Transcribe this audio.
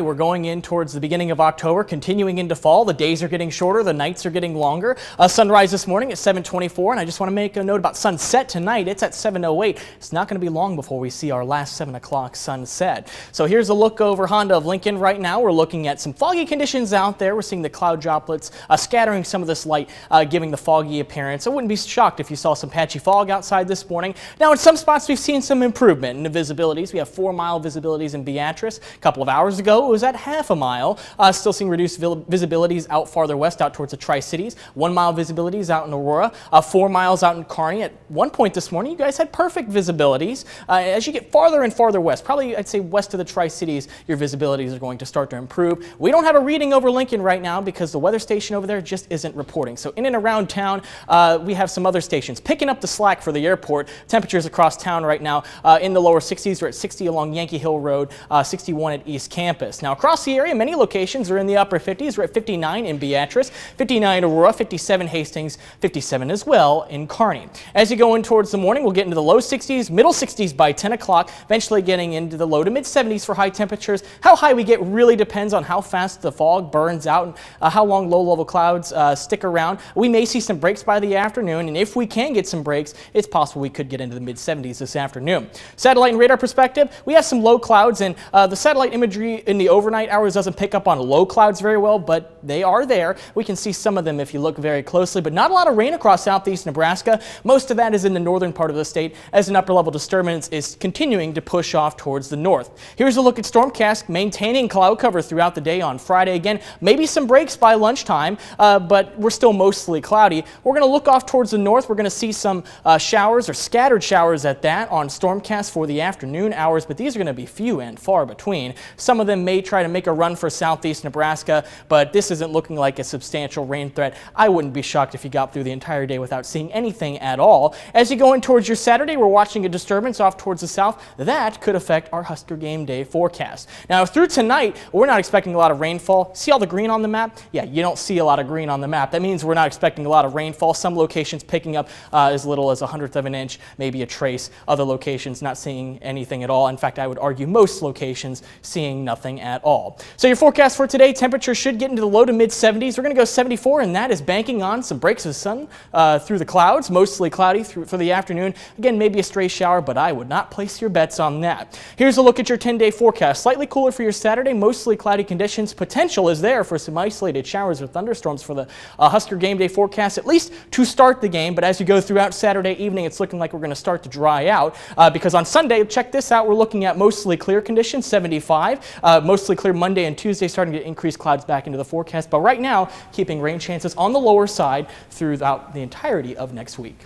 We're going in towards the beginning of October, continuing into fall. The days are getting shorter, the nights are getting longer. Sunrise this morning at 7:24, and I just want to make a note about sunset tonight. It's at 7:08. It's not going to be long before we see our last 7 o'clock sunset. So here's a look over Honda of Lincoln right now. We're looking at some foggy conditions out there. We're seeing the cloud droplets scattering some of this light, giving the foggy appearance. I wouldn't be shocked if you saw some patchy fog outside this morning. Now in some spots we've seen some improvement in the visibilities. We have 4-mile visibilities in Beatrice. A couple of hours ago it was at half a mile. Still seeing reduced visibilities out farther west, out towards the Tri-Cities. 1-mile visibilities out in Aurora. 4 miles out in Kearney. At one point this morning, you guys had perfect visibilities. As you get farther and farther west, probably I'd say west of the Tri-Cities, your visibilities are going to start to improve. We don't have a reading over Lincoln right now because the weather station over there just isn't reporting. So in and around town, we have some other stations picking up the slack for the airport. Temperatures across town right now in the lower 60s. We're at 60 along Yankee Hill Road, 61 at East Campus. Now across the area, many locations are in the upper 50s. We're at 59 in Beatrice, 59 Aurora, 57 Hastings, 57 as well in Kearney. As you go in towards the morning, we'll get into the low 60s, middle 60s by 10 o'clock, eventually getting into the low to mid 70s for high temperatures. How high we get really depends on how fast the fog burns out and how long low-level clouds stick around. We may see some breaks by the afternoon, and if we can get some breaks, it's possible we could get into the mid 70s this afternoon. Satellite and radar perspective, we have some low clouds, and the satellite imagery in the overnight hours doesn't pick up on low clouds very well, but they are there. We can see some of them if you look very closely, but not a lot of rain across southeast Nebraska. Most of that is in the northern part of the state as an upper level disturbance is continuing to push off towards the north. Here's a look at Stormcast maintaining cloud cover throughout the day on Friday. Again, maybe some breaks by lunchtime, but we're still mostly cloudy. We're going to look off towards the north. We're going to see some showers or scattered showers at that on Stormcast for the afternoon hours, but these are going to be few and far between. Some of them may try to make a run for southeast Nebraska, but this isn't looking like a substantial rain threat. I wouldn't be shocked if you got through the entire day without seeing anything at all. As you go in towards your Saturday, we're watching a disturbance off towards the south. That could affect our Husker game day forecast. Now through tonight, we're not expecting a lot of rainfall. See all the green on the map? Yeah, you don't see a lot of green on the map. That means we're not expecting a lot of rainfall. Some locations picking up as little as 1/100 of an inch, maybe a trace. Other locations not seeing anything at all. In fact, I would argue most locations seeing nothing at all. So your forecast for today, temperature should get into the low to mid 70s. We're going to go 74, and that is banking on some breaks of sun through the clouds, mostly cloudy for the afternoon. Again, maybe a stray shower, but I would not place your bets on that. Here's a look at your 10-day forecast. Slightly cooler for your Saturday, mostly cloudy conditions. Potential is there for some isolated showers or thunderstorms for the Husker game day forecast, at least to start the game. But as you go throughout Saturday evening, it's looking like we're going to start to dry out because on Sunday, check this out, we're looking at mostly clear conditions, 75. Mostly clear Monday and Tuesday, starting to increase clouds back into the forecast. But right now, keeping rain chances on the lower side throughout the entirety of next week.